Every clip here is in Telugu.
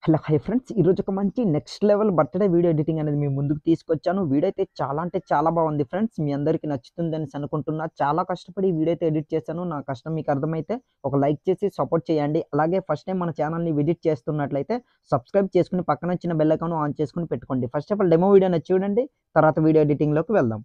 హలో హాయ్ ఫ్రెండ్స్, ఈరోజు ఒక మంచి next level birthday video editing అనేది మీ ముందుకు తీసుకొచ్చాను. వీడియో అయితే చాలా అంటే చాలా బాగుంది ఫ్రెండ్స్. మీ అందరికీ నచ్చుతుందని అనుకుంటున్నా. చాలా కష్టపడి ఈ వీడియో అయితే ఎడిట్ చేశాను. నా కష్టం మీకు అర్థమైతే ఒక లైక్ చేసి సపోర్ట్ చేయండి. అలాగే ఫస్ట్ టైం మన ఛానల్ని విజిట్ చేస్తున్నట్లయితే సబ్స్క్రైబ్ చేసుకుని పక్కన వచ్చిన బెల్ ఐకాన్ ఆన్ చేసుకుని పెట్టుకోండి. First of all demo video చూడండి, తర్వాత వీడియో ఎడిటింగ్లోకి వెళ్దాం.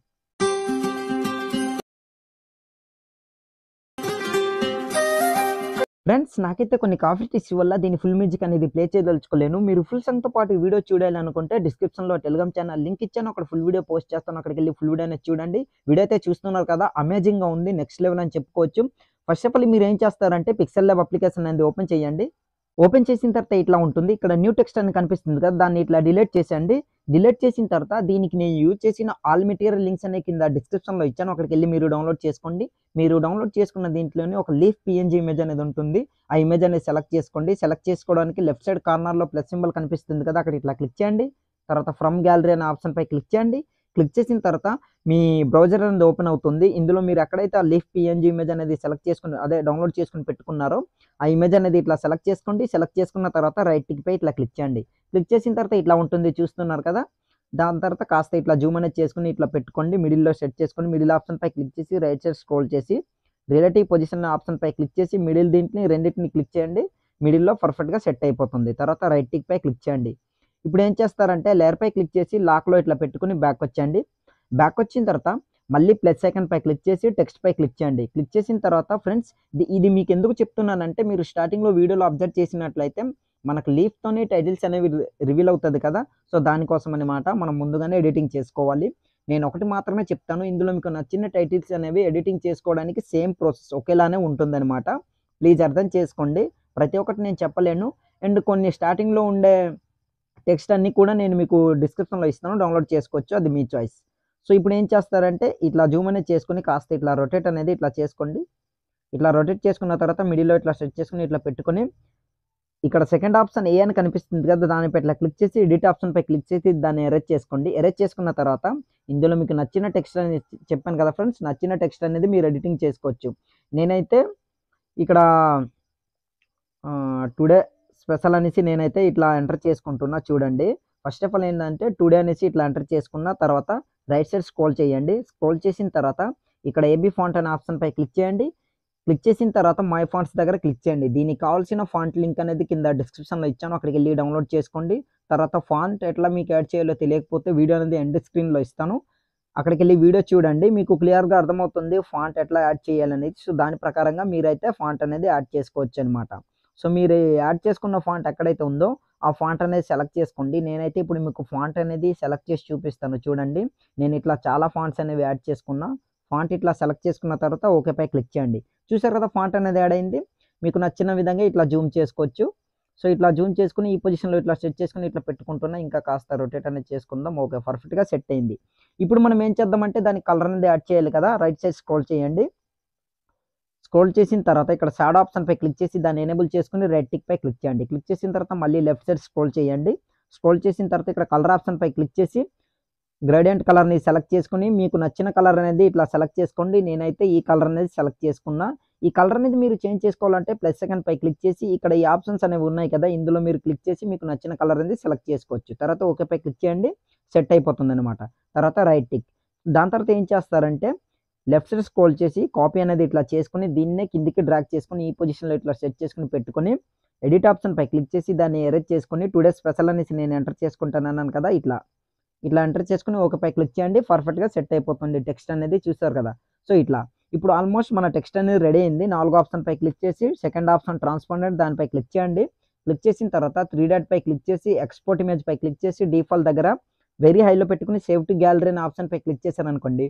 ఫ్రెండ్స్, నాకైతే కొన్ని కాఫీ టీస్ వల్ల దీని ఫుల్ మ్యూజిక్ అనేది ప్లే చేయదలుచుకోలేను. మీరు ఫుల్ సాంగ్తో పాటు వీడియో చూడాలనుకుంటే డిస్క్రిప్షన్లో టెలిగ్రామ్ ఛానల్ లింక్ ఇచ్చాను. అక్కడ ఫుల్ వీడియో పోస్ట్ చేస్తాను. అక్కడికి వెళ్ళి ఫుల్ వీడియో అనేది చూడండి. వీడియో అయితే చూస్తున్నారు కదా, అమేజింగ్గా ఉంది, నెక్స్ట్ లెవెల్ అని చెప్పుకోవచ్చు. ఫస్ట్ ఆఫ్ ఆల్ మీరు ఏం చేస్తారంటే పిక్సెల్ ల్యాబ్ అప్లికేషన్ అనేది ఓపెన్ చేయండి. ఓపెన్ చేసిన తర్వాత ఇట్లా ఉంటుంది. ఇక్కడ న్యూ టెక్స్ట్ అని కనిపిస్తుంది కదా, దాన్ని ఇట్లా డిలీట్ చేసేయండి. డిలీట్ చేసిన తర్వాత దీనికి నేను యూజ్ చేసిన ఆల్ మెటీరియల్ లింక్స్ అనే కింద డిస్క్రిప్షన్లో ఇచ్చాను. అక్కడికి వెళ్ళి మీరు డౌన్లోడ్ చేసుకోండి. మీరు డౌన్లోడ్ చేసుకున్న దీంట్లోనే ఒక లీఫ్ పిఎన్జీ ఇమేజ్ అనేది ఉంటుంది. ఆ ఇమేజ్ అనేది సెలెక్ట్ చేసుకోండి. సెలెక్ట్ చేసుకోవడానికి లెఫ్ట్ సైడ్ కార్నర్లో ప్లస్ సింబల్ కనిపిస్తుంది కదా, అక్కడ ఇట్లా క్లిక్ చేయండి. తర్వాత ఫ్రమ్ గ్యాలరీ అనే ఆప్షన్ పై క్లిక్ చేయండి. క్లిక్ చేసిన తర్వాత మీ బ్రౌజర్ అనేది ఓపెన్ అవుతుంది. ఇందులో మీరు ఎక్కడైతే ఆ లీఫ్ పిఎన్జీ ఇమేజ్ అనేది సెలెక్ట్ చేసుకుని డౌన్లోడ్ చేసుకుని పెట్టుకున్నారో ఆ ఇమేజ్ అనేది ఇట్లా సెలెక్ట్ చేసుకోండి. సెలెక్ట్ చేసుకున్న తర్వాత రైట్ టిక్ పై ఇట్లా క్లిక్ చేయండి. క్లిక్ చేసిన తర్వాత ఇట్లా ఉంటుంది, చూస్తున్నారు కదా. దాని తర్వాత కాస్త ఇట్లా జూమ్ అనేది చేసుకుని ఇట్లా పెట్టుకోండి. మిడిల్లో సెట్ చేసుకుని మిడిల్ ఆప్షన్ పై క్లిక్ చేసి రైట్ సైడ్ స్క్రోల్ చేసి రిలేటివ్ పొజిషన్ ఆప్షన్ పై క్లిక్ చేసి మిడిల్ దీంట్ని రెండింటిని క్లిక్ చేయండి. మిడిల్లో పర్ఫెక్ట్గా సెట్ అయిపోతుంది. తర్వాత రైట్ టిక్ పై క్లిక్ చేయండి. ఇప్పుడు ఏం చేస్తారంటే లేయర్ పై క్లిక్ చేసి లాక్లో ఇట్లా పెట్టుకుని బ్యాక్ వచ్చేయండి. బ్యాక్ వచ్చిన తర్వాత మళ్ళీ ప్లస్ ఐకాన్ పై క్లిక్ చేసి టెక్స్ట్ పై క్లిక్ చేయండి. క్లిక్ చేసిన తర్వాత ఫ్రెండ్స్, ఇది మీకు ఎందుకు చెప్తున్నానంటే మీరు స్టార్టింగ్లో వీడియోలో అబ్జర్వ్ చేసినట్లయితే మనకు లీఫ్తోనే టైటిల్స్ అనేవి రివీల్ అవుతుంది కదా. సో దానికోసం అనమాట మనం ముందుగానే ఎడిటింగ్ చేసుకోవాలి. నేను ఒకటి మాత్రమే చెప్తాను, ఇందులో మీకు నచ్చిన టైటిల్స్ అనేవి ఎడిటింగ్ చేసుకోవడానికి సేమ్ ప్రాసెస్ ఒకేలానే ఉంటుందన్నమాట. ప్లీజ్ అర్థం చేసుకోండి. ప్రతి ఒక్కటి నేను చెప్పలేను. అండ్ కొన్ని స్టార్టింగ్లో ఉండే టెక్స్ట్ అన్నీ కూడా నేను మీకు డిస్క్రిప్షన్లో ఇస్తాను, డౌన్లోడ్ చేసుకోవచ్చు, అది మీ చాయిస్. సో ఇప్పుడు ఏం చేస్తారంటే ఇట్లా జూమ్ అనేది చేసుకుని కాస్త ఇట్లా రొటేట్ అనేది ఇట్లా చేసుకోండి. ఇట్లా రొటేట్ చేసుకున్న తర్వాత మిడిల్లో ఇట్లా సెట్ చేసుకుని ఇట్లా పెట్టుకొని ఇక్కడ సెకండ్ ఆప్షన్ ఏ అని కనిపిస్తుంది కదా, దానిపై ఇట్లా క్లిక్ చేసి ఎడిట్ ఆప్షన్ పై క్లిక్ చేసి దాన్ని ఎరేజ్ చేసుకోండి. ఎరేజ్ చేసుకున్న తర్వాత ఇందులో మీకు నచ్చిన టెక్స్ట్ అనేది చెప్పాను కదా ఫ్రెండ్స్, నచ్చిన టెక్స్ట్ అనేది మీరు ఎడిటింగ్ చేసుకోవచ్చు. నేనైతే ఇక్కడ టుడే స్పెషల్ అనేసి నేనైతే ఇట్లా ఎంటర్ చేసుకుంటున్నా. చూడండి, ఫస్ట్ ఆఫ్ ఆల్ ఏంటంటే టుడే అనేసి ఇట్లా ఎంటర్ చేసుకున్న తర్వాత రైట్ సైడ్ స్క్రోల్ చేయండి. స్క్రోల్ చేసిన తర్వాత ఇక్కడ ఏబీ ఫాంట్ అనే ఆప్షన్ పై క్లిక్ చేయండి. క్లిక్ చేసిన తర్వాత మై ఫాంట్స్ దగ్గర క్లిక్ చేయండి. దీనికి కావాల్సిన ఫాంట్ లింక్ అనేది కింద డిస్క్రిప్షన్లో ఇచ్చాను, అక్కడికి వెళ్ళి డౌన్లోడ్ చేసుకోండి. తర్వాత ఫాంట్ ఎట్లా మీకు యాడ్ చేయాలో తెలియకపోతే వీడియో అనేది ఎండ్ స్క్రీన్లో ఇస్తాను, అక్కడికి వెళ్ళి వీడియో చూడండి, మీకు క్లియర్గా అర్థమవుతుంది ఫాంట్ ఎట్లా యాడ్ చేయాలనేది. సో దాని ప్రకారంగా మీరైతే ఫాంట్ అనేది యాడ్ చేసుకోవచ్చు అనమాట. సో మీరు యాడ్ చేసుకున్న ఫాంట్ ఎక్కడైతే ఉందో ఆ ఫాంట్ అనేది సెలెక్ట్ చేసుకోండి. నేనైతే ఇప్పుడు మీకు ఫాంట్ అనేది సెలెక్ట్ చేసి చూపిస్తాను. చూడండి, నేను ఇట్లా చాలా ఫాంట్స్ అనేవి యాడ్ చేసుకున్నా. ఫాంట్ ఇట్లా సెలెక్ట్ చేసుకున్న తర్వాత ఓకే పై క్లిక్ చేయండి. చూసారు కదా, ఫాంట్ అనేది యాడ్ అయింది. మీకు నచ్చిన విధంగా ఇట్లా జూమ్ చేసుకోవచ్చు. సో ఇట్లా జూమ్ చేసుకుని ఈ పొజిషన్లో ఇట్లా సెట్ చేసుకుని ఇట్లా పెట్టుకుంటున్నా. ఇంకా కాస్త రొటేట్ అనేది చేసుకుందాం. ఓకే, పర్ఫెక్ట్గా సెట్ అయింది. ఇప్పుడు మనం ఏం చేద్దామంటే దానికి కలర్ అనేది యాడ్ చేయాలి కదా. రైట్ సైడ్ స్క్రోల్ చేయండి. స్క్రోల్ చేసిన తర్వాత ఇక్కడ షాడో ఆప్షన్ పై క్లిక్ చేసి దాన్ని ఎనేబుల్ చేసుకుని రైట్ టిక్ పై క్లిక్ చేయండి. క్లిక్ చేసిన తర్వాత మళ్ళీ లెఫ్ట్ సైడ్ స్క్రోల్ చేయండి. స్క్రోల్ చేసిన తర్వాత ఇక్కడ కలర్ ఆప్షన్ పై క్లిక్ చేసి గ్రేడియంట్ కలర్ని సెలెక్ట్ చేసుకుని మీకు నచ్చిన కలర్ అనేది ఇట్లా సెలెక్ట్ చేసుకోండి. నేనైతే ఈ కలర్ అనేది సెలెక్ట్ చేసుకున్నా. ఈ కలర్ అనేది మీరు చేంజ్ చేసుకోవాలంటే ప్లస్ సెకండ్ పై క్లిక్ చేసి ఇక్కడ ఈ ఆప్షన్స్ అనేవి ఉన్నాయి కదా, ఇందులో మీరు క్లిక్ చేసి మీకు నచ్చిన కలర్ అనేది సెలెక్ట్ చేసుకోవచ్చు. తర్వాత ఓకే పై క్లిక్ చేయండి, సెట్ అయిపోతుంది అనమాట. తర్వాత రైట్ టిక్. దాని తర్వాత ఏం చేస్తారంటే లెఫ్ట్ సైడ్ స్క్రోల్ చేసి కాపీ అనేది ఇట్లా చేసుకుని దీన్నే కిందికి డ్రాగ్ చేసుకుని ఈ పొజిషన్లో ఇట్లా సెట్ చేసుకుని పెట్టుకొని ఎడిట్ ఆప్షన్ పై క్లిక్ చేసి దాన్ని ఎరేజ్ చేసుకుని టుడే స్పెషల్ అనేసి నేను ఎంటర్ చేసుకుంటానన్నాను కదా, ఇట్లా ఎంటర్ చేసుకుని ఓకే పై క్లిక్ చేయండి. పర్ఫెక్ట్గా సెట్ అయిపోతుంది టెక్స్ట్ అనేది, చూస్తారు కదా. సో ఇట్లా ఇప్పుడు ఆల్మోస్ట్ మన టెక్స్ట్ అనేది రెడీ అయింది. 4వ ఆప్షన్ పై క్లిక్ చేసి సెకండ్ ఆప్షన్ ట్రాన్స్పారెంట్ దానిపై క్లిక్ చేయండి. క్లిక్ చేసిన తర్వాత 3 డాట్ పై క్లిక్ చేసి ఎక్స్పోర్ట్ ఇమేజ్ పై క్లిక్ చేసి డిఫాల్ట్ దగ్గర వెరీ హైలో పెట్టుకుని సేవ్ టు గ్యాలరీ అనే ఆప్షన్ పై క్లిక్ చేశాను అనుకోండి,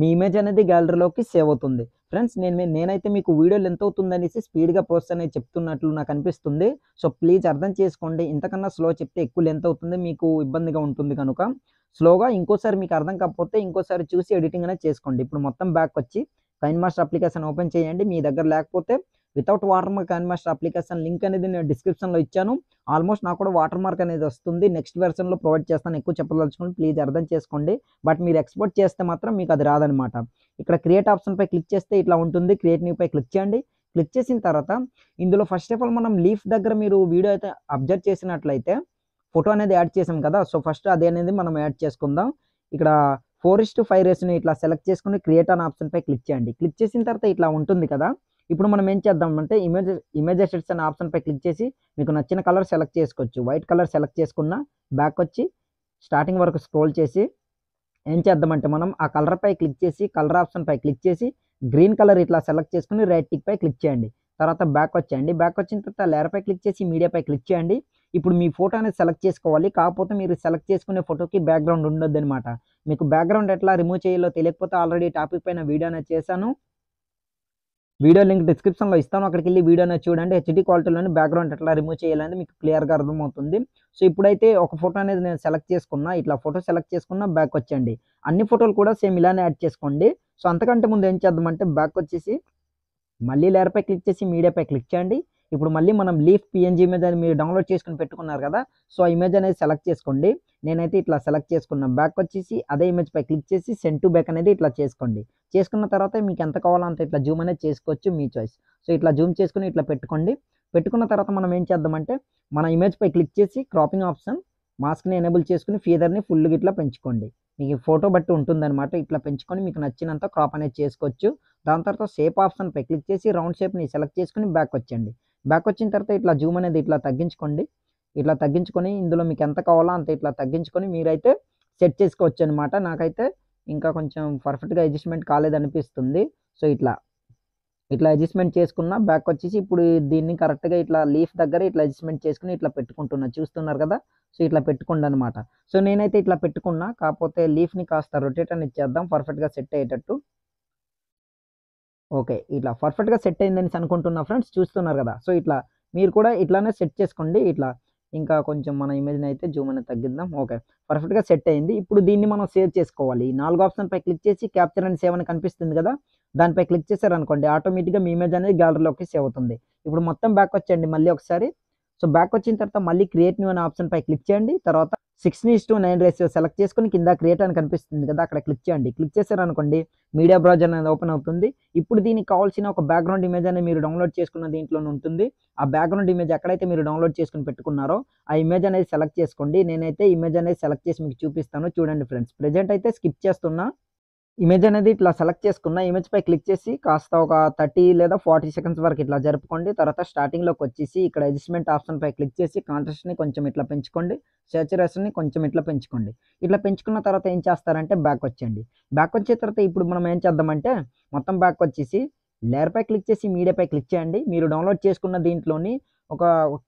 మీ ఇమేజ్ అనేది గ్యాలరీలోకి సేవ్ అవుతుంది. ఫ్రెండ్స్, నేనైతే మీకు వీడియోలు ఎంత అవుతుంది అనేసి స్పీడ్గా ప్రాసెస్ అనేది చెప్తున్నట్లు నాకు అనిపిస్తుంది. సో ప్లీజ్ అర్థం చేసుకోండి. ఇంతకన్నా స్లో చెప్తే ఎక్కువ లెంత్ అవుతుంది, మీకు ఇబ్బందిగా ఉంటుంది కనుక స్లోగా ఇంకోసారి మీకు అర్థం కాకపోతే ఇంకోసారి చూసి ఎడిటింగ్ అనేది చేసుకోండి. ఇప్పుడు మొత్తం బ్యాక్ వచ్చి కైన్ మాస్టర్ అప్లికేషన్ ఓపెన్ చేయండి. మీ దగ్గర లేకపోతే without watermark KineMaster application link అనేది నేను డిస్క్రిప్షన్లో ఇచ్చాను. ఆల్మోస్ట్ నాకు కూడా వాటర్ మార్క్ అనేది వస్తుంది, నెక్స్ట్ వెర్షన్లో ప్రొవైడ్ చేస్తాను. ఎక్కువ చెప్పదలుచుకోండి, ప్లీజ్ అర్థం చేసుకోండి. బట్ మీరు ఎక్స్పోర్ట్ చేస్తే మాత్రం మీకు అది రాదనమాట. ఇక్కడ క్రియేట్ ఆప్షన్ పై క్లిక్ చేస్తే ఇట్లా ఉంటుంది. క్రియేట్ న్యూ పై క్లిక్ చేయండి. క్లిక్ చేసిన తర్వాత ఇందులో ఫస్ట్ ఆఫ్ ఆల్ మనం లీఫ్ దగ్గర మీరు వీడియో అయితే అబ్జర్వ్ చేసినట్లయితే ఫోటో అనేది యాడ్ చేసాం కదా. సో ఫస్ట్ అది అనేది మనం యాడ్ చేసుకుందాం. ఇక్కడ 4:5 రేషియోని ఇట్లా సెలెక్ట్ చేసుకొని క్రియేట్ అనే ఆప్షన్పై క్లిక్ చేయండి. క్లిక్ చేసిన తర్వాత ఇట్లా ఉంటుంది కదా. ఇప్పుడు మనం ఏం చేద్దామంటే ఇమేజ్ అసెట్స్ అనే ఆప్షన్పై క్లిక్ చేసి మీకు నచ్చిన కలర్ సెలెక్ట్ చేసుకోవచ్చు. వైట్ కలర్ సెలెక్ట్ చేసుకున్న బ్యాక్ వచ్చి స్టార్టింగ్ వరకు స్క్రోల్ చేసి ఏం చేద్దామంటే మనం ఆ కలర్పై క్లిక్ చేసి కలర్ ఆప్షన్పై క్లిక్ చేసి గ్రీన్ కలర్ ఇట్లా సెలెక్ట్ చేసుకుని రైట్ టిక్ పై క్లిక్ చేయండి. తర్వాత బ్యాక్ వచ్చేయండి. బ్యాక్ వచ్చిన తర్వాత లేయర్పై క్లిక్ చేసి మీడియాపై క్లిక్ చేయండి. ఇప్పుడు మీ ఫోటో అనేది సెలెక్ట్ చేసుకోవాలి. కాకపోతే మీరు సెలెక్ట్ చేసుకునే ఫోటోకి బ్యాక్గ్రౌండ్ ఉండొద్దనమాట. మీకు బ్యాక్గ్రౌండ్ ఎట్లా రిమూవ్ చేయాలో తెలియకపోతే ఆల్రెడీ టాపిక్ పైన వీడియో అనేది చేశాను. వీడియో లింక్ డిస్క్రిప్షన్లో ఇస్తాను. అక్కడికి వెళ్ళి వీడియో అనేది చూడండి. హెచ్డి క్వాలిటీలోని బ్యాక్గ్రౌండ్ ఎట్లా రిమూవ్ చేయాలని మీకు క్లియర్గా అర్థమవుతుంది. సో ఇప్పుడైతే ఒక ఫోటో అనేది నేను సెలెక్ట్ చేసుకున్నా. ఇట్లా ఫోటో సెలెక్ట్ చేసుకున్నా బ్యాక్ వచ్చేయండి. అన్ని ఫోటోలు కూడా సేమ్ ఇలానే యాడ్ చేసుకోండి. సో అంతకంటే ముందు ఏం చేద్దామంటే బ్యాక్ వచ్చేసి మళ్ళీ లేయర్పై క్లిక్ చేసి మీడియాపై క్లిక్ చేయండి. ఇప్పుడు మళ్ళీ మనం లీఫ్ పిఎన్జీ ఇమేజ్ అని మీరు డౌన్లోడ్ చేసుకుని పెట్టుకున్నారు కదా. సో ఆ ఇమేజ్ అనేది సెలెక్ట్ చేసుకోండి. నేనైతే ఇట్లా సెలెక్ట్ చేసుకున్నాను. బ్యాక్ వచ్చేసి అదే ఇమేజ్ పై క్లిక్ చేసి సెండ్ టు బ్యాక్ అనేది ఇట్లా చేసుకోండి. చేసుకున్న తర్వాత మీకు ఎంత కావాలో అంత ఇట్లా జూమ్ అనేది చేసుకోవచ్చు, మీ చాయిస్. సో ఇట్లా జూమ్ చేసుకుని ఇట్లా పెట్టుకోండి. పెట్టుకున్న తర్వాత మనం ఏం చేద్దామంటే మన ఇమేజ్ పై క్లిక్ చేసి క్రాపింగ్ ఆప్షన్ మాస్క్ని ఎనేబుల్ చేసుకుని ఫీదర్ని ఫుల్గా ఇట్లా పెంచుకోండి. మీకు ఫోటో బట్టి ఉంటుందన్నమాట. ఇట్లా పెంచుకొని మీకు నచ్చినంత క్రాప్ అనేది చేసుకోవచ్చు. దాని తర్వాత షేప్ ఆప్షన్పై క్లిక్ చేసి రౌండ్ షేప్ని సెలెక్ట్ చేసుకుని బ్యాక్ వచ్చేయండి. బ్యాక్ వచ్చిన తర్వాత ఇట్లా జూమ్ అనేది ఇట్లా తగ్గించుకోండి. ఇట్లా తగ్గించుకొని ఇందులో మీకు ఎంత కావాలో అంత ఇట్లా తగ్గించుకొని మీరైతే సెట్ చేసుకోవచ్చు అనమాట. నాకైతే ఇంకా కొంచెం పర్ఫెక్ట్గా అడ్జస్ట్మెంట్ కాలేదనిపిస్తుంది. సో ఇట్లా అడ్జస్ట్మెంట్ చేసుకున్న బ్యాక్ వచ్చేసి ఇప్పుడు దీన్ని కరెక్ట్గా ఇట్లా లీఫ్ దగ్గర ఇట్లా అడ్జస్ట్మెంట్ చేసుకుని ఇట్లా పెట్టుకుంటున్నా. చూస్తున్నారు కదా. సో ఇట్లా పెట్టుకోండి అనమాట. సో నేనైతే ఇట్లా పెట్టుకున్నా. కాకపోతే లీఫ్ని కాస్త రొటేట్ అని ఇచ్చేద్దాం పర్ఫెక్ట్గా సెట్ అయ్యేటట్టు. ఓకే, ఇట్లా పర్ఫెక్ట్గా సెట్ అయిందని అనుకుంటున్నా ఫ్రెండ్స్. చూస్తున్నారు కదా. సో ఇట్లా మీరు కూడా ఇట్లానే సెట్ చేసుకోండి. ఇట్లా ఇంకా కొంచెం మన ఇమేజ్ని అయితే జూమ్ అనేది తగ్గిద్దాం. ఓకే, పర్ఫెక్ట్గా సెట్ అయింది. ఇప్పుడు దీన్ని మనం సేవ్ చేసుకోవాలి. 4 ఆప్షన్పై క్లిక్ చేసి క్యాప్చర్ అండ్ సేవ్ అని కనిపిస్తుంది కదా. దానిపై క్లిక్ చేశారనుకోండి ఆటోమేటిక్గా మీ ఇమేజ్ అనేది గ్యాలరీలోకి సేవ్ అవుతుంది. ఇప్పుడు మొత్తం బ్యాక్ వచ్చేయండి మళ్ళీ ఒకసారి. సో బ్యాక్ వచ్చిన తర్వాత మళ్ళీ క్రియేట్ న్యూ అనే ఆప్షన్పై క్లిక్ చేయండి. తర్వాత 6:9 రేషియో సెలెక్ట్ చేసుకుని కింద క్రియేట్ అని కనిపిస్తుంది కదా, అక్కడ క్లిక్ చేయండి. క్లిక్ చేశారనుకోండి మీడియా బ్రౌజర్ అనేది ఓపెన్ అవుతుంది. ఇప్పుడు దీనికి కావాల్సిన ఒక బ్యాక్గ్రౌండ్ ఇమేజ్ అనేది మీరు డౌన్లోడ్ చేసుకున్న దీంట్లోనే ఉంటుంది. ఆ బ్యాక్గ్రౌండ్ ఇమేజ్ ఎక్కడైతే మీరు డౌన్లోడ్ చేసుకుని పెట్టుకున్నారో ఆ ఇమేజ్ అనేది సెలెక్ట్ చేసుకోండి. నేనైతే ఇమేజ్ అనేది సెలెక్ట్ చేసి మీకు చూపిస్తాను. చూడండి ఫ్రెండ్స్. ప్రెజెంట్ అయితే స్కిప్ చేస్తున్నా. ఇమేజ్ అనేది ఇట్లా సెలెక్ట్ చేసుకున్న ఇమేజ్ పై క్లిక్ చేసి కాస్త ఒక 30 లేదా 40 సెకండ్స్ వరకు ఇట్లా జరుపుకోండి. తర్వాత స్టార్టింగ్లోకి వచ్చేసి ఇక్కడ అడ్జస్ట్మెంట్ ఆప్షన్ పై క్లిక్ చేసి కాంట్రాస్ట్ని కొంచెం ఇట్లా పెంచుకోండి. సాచురేషన్ని కొంచెం ఇట్లా పెంచుకోండి. ఇట్లా పెంచుకున్న తర్వాత ఏం చేస్తారంటే బ్యాక్ వచ్చేయండి. బ్యాక్ వచ్చే తర్వాత ఇప్పుడు మనం ఏం చేద్దామంటే మొత్తం బ్యాక్ వచ్చేసి లేయర్పై క్లిక్ చేసి మీడియాపై క్లిక్ చేయండి. మీరు డౌన్లోడ్ చేసుకున్న దీంట్లోని ఒక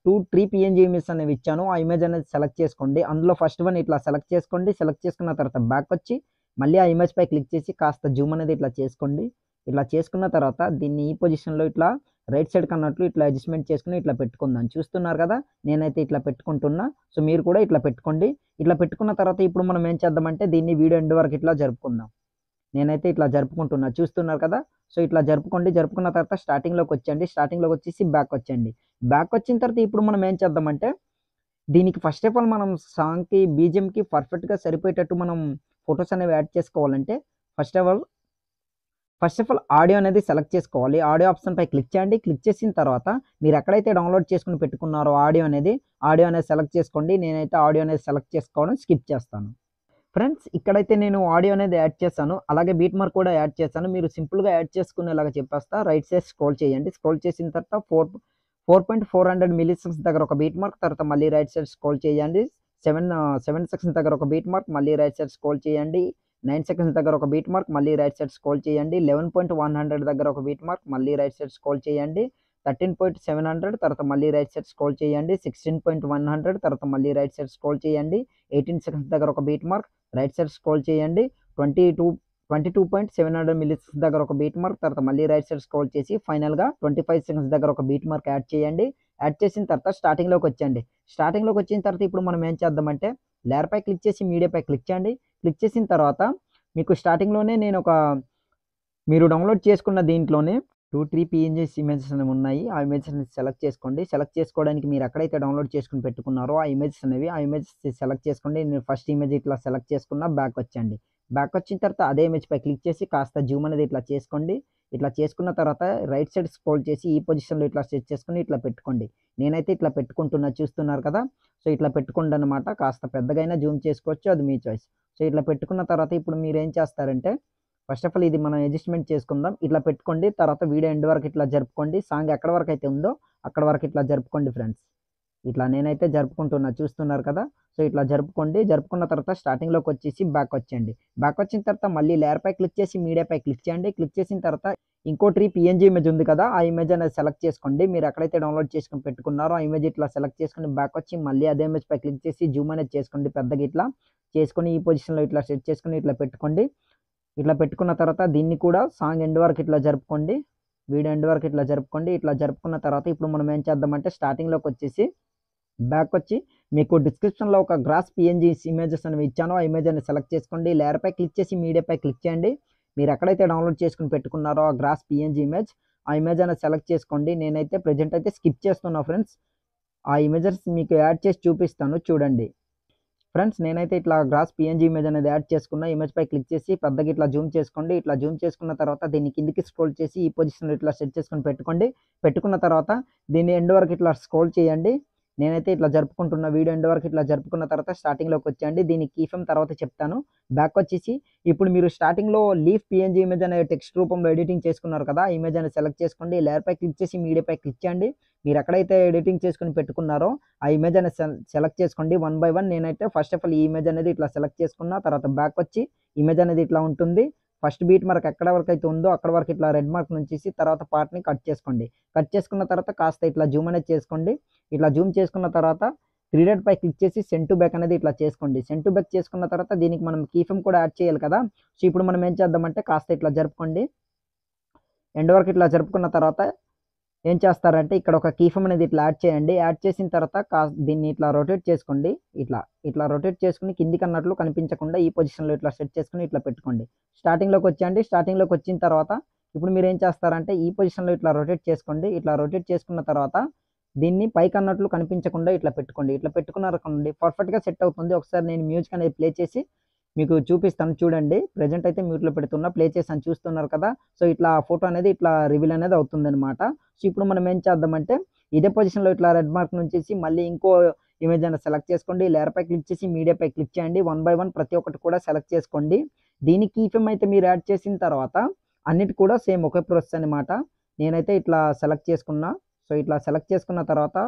2-3 పిఎన్జీ ఇమేజ్ అనేవి ఇచ్చాను. ఆ ఇమేజ్ అనేది సెలెక్ట్ చేసుకోండి. అందులో ఫస్ట్ వన్ ఇట్లా సెలెక్ట్ చేసుకోండి. సెలెక్ట్ చేసుకున్న తర్వాత బ్యాక్ వచ్చి మళ్ళీ ఆ ఇమేజ్ పై క్లిక్ చేసి కాస్త జూమ్ అనేది ఇట్లా చేసుకోండి. ఇట్లా చేసుకున్న తర్వాత దీన్ని ఈ పొజిషన్లో ఇట్లా రైట్ సైడ్ కన్నట్లు ఇట్లా అడ్జస్ట్మెంట్ చేసుకుని ఇట్లా పెట్టుకుందాం. చూస్తున్నారు కదా. నేనైతే ఇట్లా పెట్టుకుంటున్నా. సో మీరు కూడా ఇట్లా పెట్టుకోండి. ఇట్లా పెట్టుకున్న తర్వాత ఇప్పుడు మనం ఏం చేద్దామంటే దీన్ని వీడియో ఎండ్ వరకు ఇట్లా జరుపుకుందాం. నేనైతే ఇట్లా జరుపుకుంటున్నా. చూస్తున్నారు కదా. సో ఇట్లా జరుపుకోండి. జరుపుకున్న తర్వాత స్టార్టింగ్లోకి వచ్చేయండి. స్టార్టింగ్లోకి వచ్చేసి బ్యాక్ వచ్చేయండి. బ్యాక్ వచ్చిన తర్వాత ఇప్పుడు మనం ఏం చేద్దామంటే దీనికి ఫస్ట్ ఆఫ్ ఆల్ మనం సాంగ్కి బీజిఎంకి పర్ఫెక్ట్గా సరిపోయేటట్టు మనం ఫొటోస్ అనేవి యాడ్ చేసుకోవాలంటే ఫస్ట్ ఆఫ్ ఆల్ ఆడియో అనేది సెలెక్ట్ చేసుకోవాలి. ఆడియో ఆప్షన్పై క్లిక్ చేయండి. క్లిక్ చేసిన తర్వాత మీరు ఎక్కడైతే డౌన్లోడ్ చేసుకుని పెట్టుకున్నారో ఆడియో అనేది సెలెక్ట్ చేసుకోండి. నేనైతే ఆడియో అనేది సెలెక్ట్ చేసుకోవడం స్కిప్ చేస్తాను. ఫ్రెండ్స్, ఇక్కడైతే నేను ఆడియో అనేది యాడ్ చేశాను. అలాగే బీట్ మార్క్ కూడా యాడ్ చేశాను. మీరు సింపుల్గా యాడ్ చేసుకునేలాగా చెప్పేస్తా. రైట్ సైడ్ స్క్రోల్ చేయండి. స్క్రోల్ చేసిన తర్వాత 4.400 మిల్లీ సెకండ్స్ దగ్గర ఒక బీట్ మార్క్, తర్వాత మళ్ళీ రైట్ సైడ్ స్క్రోల్ చేయండి. 7 సెకండ్స్ దగ్గర ఒక బీట్ మార్క్, మళ్ళీ రైట్ సైడ్ స్క్రోల్ చేయండి. 9 సెకండ్స్ దగ్గర ఒక బీట్ మార్క్, మళ్ళీ రైట్ సైడ్ స్క్రోల్ చేయండి. 11.100 దగ్గర ఒక బీట్ మార్క్, మళ్ళీ రైట్ సైడ్ స్క్రోల్ చేయండి. 13.700 తర్వాత మళ్ళీ రైట్ సైడ్ స్క్రోల్ చేయండి. 16.100 తర్వాత మళ్ళీ రైట్ సైడ్ స్క్రోల్ చేయండి. 18 సెకండ్స్ దగ్గర ఒక beat mark, right side scroll చేయండి. 22.700 మిల్లీ దగ్గర ఒక బీట్ మార్క్, తర్వాత మళ్ళీ రైట్ సైడ్ స్క్రోల్ చేసి ఫైనల్గా 25 సెకండ్స్ దగ్గర ఒక బీట్ మార్క్ యాడ్ చేయండి. యాడ్ చేసిన తర్వాత స్టార్టింగ్లోకి వచ్చేయండి. స్టార్టింగ్లోకి వచ్చిన తర్వాత ఇప్పుడు మనం ఏం చేద్దామంటే లేయర్పై క్లిక్ చేసి మీడియాపై క్లిక్ చేయండి. క్లిక్ చేసిన తర్వాత మీకు స్టార్టింగ్లోనే నేను మీరు డౌన్లోడ్ చేసుకున్న దీంట్లోనే 2-3 పిఎన్జీస్ ఇమేజెస్ అనేవి ఉన్నాయి. ఆ ఇమేజెస్ సెలెక్ట్ చేసుకోండి. సెలెక్ట్ చేసుకోవడానికి మీరు ఎక్కడైతే డౌన్లోడ్ చేసుకుని పెట్టుకున్నారో ఆ ఇమేజెస్ సెలెక్ట్ చేసుకోండి. నేను ఫస్ట్ ఇమేజ్ ఇట్లా సెలెక్ట్ చేసుకున్న బ్యాక్ వచ్చేయండి. బ్యాక్ వచ్చిన తర్వాత అదే ఇమేజ్పై క్లిక్ చేసి కాస్త జూమ్ అనేది ఇట్లా చేసుకోండి. ఇట్లా చేసుకున్న తర్వాత రైట్ సైడ్ స్క్రోల్ చేసి ఈ పొజిషన్‌లో ఇట్లా సెట్ చేసుకొని ఇట్లా పెట్టుకోండి. నేనైతే ఇట్లా పెట్టుకుంటున్నా చూస్తున్నారు కదా! సో, ఇట్లా పెట్టుకోండనమాట. కాస్త పెద్దగైనా జూమ్ చేసుకోవచ్చు. అది మీ చాయిస్. సో, ఇట్లా పెట్టుకున్న తర్వాత ఇప్పుడు మీరేం చేస్తారంటే ఫస్ట్ ఆఫ్ ఆల్ ఇది మనం అడ్జస్ట్‌మెంట్ చేసుకుందాం. ఇట్లా పెట్టుకోండి. తర్వాత వీడియో ఎండ్ వరకు ఇట్లా జరుపుకోండి. సాంగ్ ఎక్కడి వరకైతే ఉందో అక్కడి వరకు ఇట్లా జరుపుకోండి ఫ్రెండ్స్. ఇట్లా నేనైతే జరుపుకుంటున్నా చూస్తున్నారు కదా! సో, ఇట్లా జరుపుకోండి. జరుపుకున్న తర్వాత స్టార్టింగ్‌లోకొచ్చేసి బ్యాక్ వచ్చేయండి. బ్యాక్ వచ్చిన తర్వాత మళ్ళీ లేయర్‌పై క్లిక్ చేసి మీడియాపై క్లిక్ చేయండి. క్లిక్ చేసిన తర్వాత ఇంకోటి పీఎన్‌జీ ఇమేజ్ ఉంది కదా! ఆ ఇమేజ్ అనేది సెలెక్ట్ చేసుకోండి. మీరు ఎక్కడైతే డౌన్‌లోడ్ చేసుకొని పెట్టుకున్నారో ఆ ఇమేజ్ ఇట్లా సెలెక్ట్ చేసుకొని బ్యాక్ వచ్చి మళ్ళీ అదే ఇమేజ్‌పై క్లిక్ చేసి జూమ్ అనేది చేసుకోండి పెద్దగా ఇట్లా. చేసుకొని ఈ పొజిషన్‌లో ఇట్లా సెట్ చేసుకొని ఇట్లా పెట్టుకోండి. ఇట్లా పెట్టుకున్న తర్వాత దీన్ని కూడా సాంగ్ ఎండ్ వరకు ఇట్లా జరుపుకోండి. వీడియో ఎండ్ వరకు ఇట్లా జరుపుకోండి. ఇట్లా జరుపుకున్న తర్వాత ఇప్పుడు మనం ఏం చేద్దామంటే స్టార్టింగ్‌లోకొచ్చేసి బ్యాక్ వచ్చి మీకు డిస్క్రిప్షన్‌లో ఒక గ్రాస్ పీఎన్‌జీస్ ఇమేజెస్ అనేవి ఇచ్చానో ఆ ఇమేజ్ అనేది సెలెక్ట్ చేసుకోండి. లేయర్‌పై క్లిక్ చేసి మీడియాపై క్లిక్ చేయండి. మీరు ఎక్కడైతే డౌన్‌లోడ్ చేసుకొని పెట్టుకున్నారో ఆ గ్రాస్ పీఎన్‌జీ ఇమేజ్, ఆ ఇమేజ్ అనేది సెలెక్ట్ చేసుకోండి. నేనైతే ప్రెజెంట్ అయితే స్కిప్ చేస్తున్నా ఫ్రెండ్స్. ఆ ఇమేజెస్ మీకు యాడ్ చేసి చూపిస్తాను చూడండి. ఫ్రెండ్స్ నేనైతే ఇట్లా గ్రాస్ పీఎన్‌జీ ఇమేజ్ అనేది యాడ్ చేసుకున్న. ఇమేజ్‌పై క్లిక్ చేసి పెద్దగా ఇట్లా జూమ్ చేసుకోండి. ఇట్లా జూమ్ చేసుకున్న తర్వాత దీన్ని కిందకి స్క్రోల్ చేసి ఈ పొజిషన్‌లో ఇట్లా సెట్ చేసుకొని పెట్టుకోండి. పెట్టుకున్న తర్వాత దీన్ని ఎండ్ వరకు ఇట్లా స్క్రోల్ చేయండి. నేనైతే ఇట్లా జరుపుకుంటున్న. వీడియో ఎండ్ వరకు ఇట్లా జరుపుకున్న తర్వాత స్టార్టింగ్‌లోకొచ్చేయండి. దీని కీ ఫ్రేమ్ తర్వాత చెప్తాను. బ్యాక్ వచ్చేసి ఇప్పుడు మీరు స్టార్టింగ్‌లో లీఫ్ పీఎన్‌జీ ఇమేజ్ అనే టెక్స్ట్ రూపంలో ఎడిటింగ్ చేసుకున్నారు కదా! ఆ ఇమేజ్ అనేది సెలెక్ట్ చేసుకోండి. లేయర్‌పై క్లిక్ చేసి మీడియాపై క్లిక్ చేయండి. మీరు ఎక్కడైతే ఎడిటింగ్ చేసుకొని పెట్టుకున్నారో ఆ ఇమేజ్ అనేది సెలెక్ట్ చేసుకోండి వన్ బై వన్. నేనైతే ఫస్ట్ ఆఫ్ ఆల్ ఈ ఇమేజ్ అనేది ఇట్లా సెలెక్ట్ చేసుకున్న. తర్వాత బ్యాక్ వచ్చి ఇమేజ్ అనేది ఇట్లా ఉంటుంది. ఫస్ట్ బీట్ మార్క్ ఎక్కడ వరకు అయితే ఉందో అక్కడ వరకు ఇట్లా రెడ్ మార్క్ నుంచేసి తర్వాత పార్ట్‌ని కట్ చేసుకోండి. కట్ చేసుకున్న తర్వాత కాస్త ఇట్లా జూమ్ అనేది చేసుకోండి. ఇట్లా జూమ్ చేసుకున్న తర్వాత 3 డాట్ పై క్లిక్ చేసి సెండ్ టు బ్యాక్ అనేది ఇట్లా చేసుకోండి. సెండ్ టు బ్యాక్ చేసుకున్న తర్వాత దీనికి మనం కీ ఫ్రేమ్ కూడా యాడ్ చేయాలి కదా! సో, ఇప్పుడు మనం ఏం చేద్దామంటే కాస్త ఇట్లా జరుపుకోండి. ఎండ్ వరకు ఇట్లా జరుపుకున్న తర్వాత ఏం చేస్తారంటే ఇక్కడ ఒక కీ ఫ్రేమ్ అనేది ఇట్లా యాడ్ చేయండి. యాడ్ చేసిన తర్వాత దీన్ని ఇట్లా రొటేట్ చేసుకోండి. ఇట్లా, ఇట్లా రొటేట్ చేసుకొని కిందికన్నట్లు కనిపించకుండా ఈ పొజిషన్‌లో ఇట్లా సెట్ చేసుకొని ఇట్లా పెట్టుకోండి. స్టార్టింగ్‌లోకొచ్చేయండి. స్టార్టింగ్‌లోకొచ్చిన తర్వాత ఇప్పుడు మీరేం చేస్తారంటే ఈ పొజిషన్‌లో ఇట్లా రొటేట్ చేసుకోండి. ఇట్లా రొటేట్ చేసుకున్న తర్వాత దీన్ని పైకన్నట్లు కనిపించకుండా ఇట్లా పెట్టుకోండి. ఇట్లా పెట్టుకున్నారనుకోండి పర్ఫెక్ట్‌గా సెట్ అవుతుంది. ఒకసారి నేను మ్యూజిక్ అనేది ప్లే చేసి మీకు చూపిస్తాను చూడండి. ప్రెజెంట్ అయితే మ్యూట్‌లో పెడుతున్నా. ప్లే చేశాను చూస్తున్నారు కదా! సో, ఇట్లా ఫోటో అనేది ఇట్లా రివీల్ అనేది అవుతుందనమాట. సో, ఇప్పుడు మనం ఏం చేద్దామంటే ఇదే పొజిషన్‌లో ఇట్లా రెడ్ మార్క్ నుంచేసి మళ్ళీ ఇంకో ఇమేజ్ అనేది సెలెక్ట్ చేసుకోండి. లేయర్‌పై క్లిక్ చేసి మీడియాపై క్లిక్ చేయండి. వన్ బై వన్ ప్రతి ఒక్కటి కూడా సెలెక్ట్ చేసుకోండి. దీని కీ ఫ్రేమ్ అయితే మీరు యాడ్ చేసిన తర్వాత అన్నిటి కూడా సేమ్ ఒకే ప్రాసెస్ అనమాట. నేనైతే ఇట్లా సెలెక్ట్ చేసుకున్నా. సో, ఇట్లా సెలెక్ట్ చేసుకున్న తర్వాత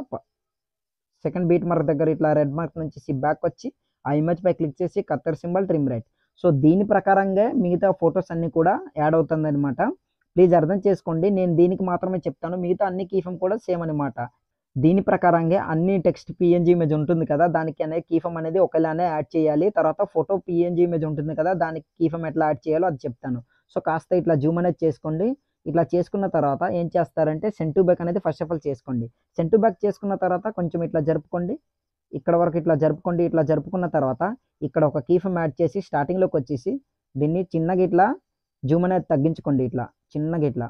సెకండ్ బీట్ మార్క్ దగ్గర ఇట్లా రెడ్ మార్క్ నుంచేసి బ్యాక్ వచ్చి ఆ ఇమేజ్‌పై క్లిక్ చేసి cursor symbol trim right. So, దీని ప్రకారంగా మిగతా ఫోటోస్ అన్నీ కూడా యాడ్ అవుతుందనమాట. ప్లీజ్ అర్థం చేసుకోండి. నేను దీనికి మాత్రమే చెప్తాను. మిగతా అన్ని కీ ఫ్రేమ్ కూడా సేమ్ అనమాట. దీని ప్రకారంగా అన్ని టెక్స్ట్ పీఎన్‌జీ ఇమేజ్ ఉంటుంది కదా! దానికి అనేది కీ ఫ్రేమ్ అనేది ఒకేలానే యాడ్ చేయాలి. తర్వాత ఫోటో పీఎన్‌జీ ఇమేజ్ ఉంటుంది కదా! దానికి కీ ఫ్రేమ్ ఎట్లా యాడ్ చేయాలో అది చెప్తాను. సో, కాస్త ఇట్లా జూమ్ అనేది చేసుకోండి. ఇట్లా చేసుకున్న తర్వాత ఏం చేస్తారంటే సెండ్ టు బ్యాక్ అనేది ఫస్ట్ ఆఫ్ ఆల్ చేసుకోండి. సెండ్ టు బ్యాక్ చేసుకున్న తర్వాత కొంచెం ఇట్లా జరుపుకోండి. ఇక్కడ వరకు ఇట్లా జరుపుకోండి. ఇట్లా జరుపుకున్న తర్వాత ఇక్కడ ఒక కీ ఫ్రేమ్ యాడ్ చేసి స్టార్టింగ్‌లోకొచ్చేసి దీన్ని చిన్నగా ఇట్లా జూమ్ అనేది తగ్గించుకోండి. ఇట్లా చిన్నగా ఇట్లా.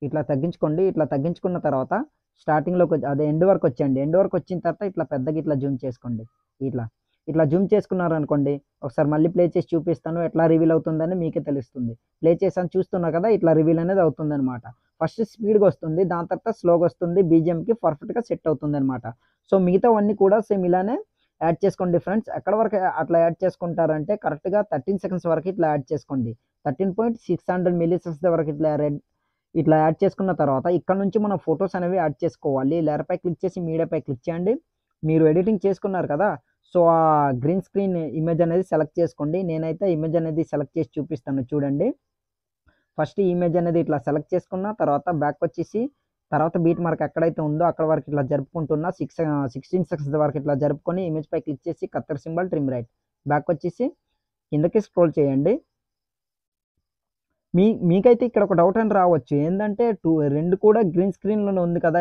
ఇట్లా తగ్గించుకోండి. ఇట్లా తగ్గించుకున్న తర్వాత అదే ఎండ్ వరకు వచ్చేయండి. ఎండ్ వరకు వచ్చిన తర్వాత ఇట్లా పెద్దగా ఇట్లా జూమ్ చేసుకోండి. ఇట్లా. ఇట్లా జూమ్ చేసుకున్నారనుకోండి. ఒకసారి మళ్ళీ ప్లే చేసి చూపిస్తాను. ఎట్లా రివీల్ అవుతుందని మీకే తెలుస్తుంది. ప్లే చేశాను చూస్తున్నారు కదా! ఇట్లా రివీల్ అనేది అవుతుందనమాట. ఫస్ట్ స్పీడ్‌గా వస్తుంది. దాని తర్వాత స్లోగా వస్తుంది. బీజీఎంకి పర్ఫెక్ట్‌గా సెట్ అవుతుందనమాట. సో, మిగతావన్నీ కూడా సేమ్ ఇలానే యాడ్ చేసుకోండి ఫ్రెండ్స్. ఎక్కడి వరకు అట్లా యాడ్ చేసుకుంటారంటే కరెక్ట్‌గా 13 సెకండ్స్ వరకు ఇట్లా యాడ్ చేసుకోండి. 13.600 మిల్లీ సెకన్స్ వరకు ఇట్లా యాడ్ చేసుకున్న తర్వాత ఇక్కడ నుంచి మనం ఫోటోస్ అనేవి యాడ్ చేసుకోవాలి. లేయర్‌పై క్లిక్ చేసి మీడియాపై క్లిక్ చేయండి. మీరు ఎడిటింగ్ చేసుకున్నారు కదా! సో, ఆ గ్రీన్ స్క్రీన్ ఇమేజ్ అనేది సెలెక్ట్ చేసుకోండి. నేనైతే ఇమేజ్ అనేది సెలెక్ట్ చేసి చూపిస్తాను చూడండి. ఫస్ట్ ఈ ఇమేజ్ అనేది ఇట్లా సెలెక్ట్ చేసుకున్న తర్వాత బ్యాక్ వచ్చేసి తర్వాత బీట్ మార్క్ ఎక్కడైతే ఉందో అక్కడ వరకు ఇట్లా జరుపుకుంటున్న 16 సెకండ్స్ వరకు ఇట్లా జరుపుకొని ఇమేజ్‌పై క్లిక్ చేసి cursor symbol trim right. Back వచ్చేసి కిందకి స్క్రోల్ చేయండి. మీకైతే ఇక్కడ ఒక డౌట్ అని రావచ్చు. ఏందంటే 2 కూడా గ్రీన్ స్క్రీన్‌లోనే ఉంది కదా!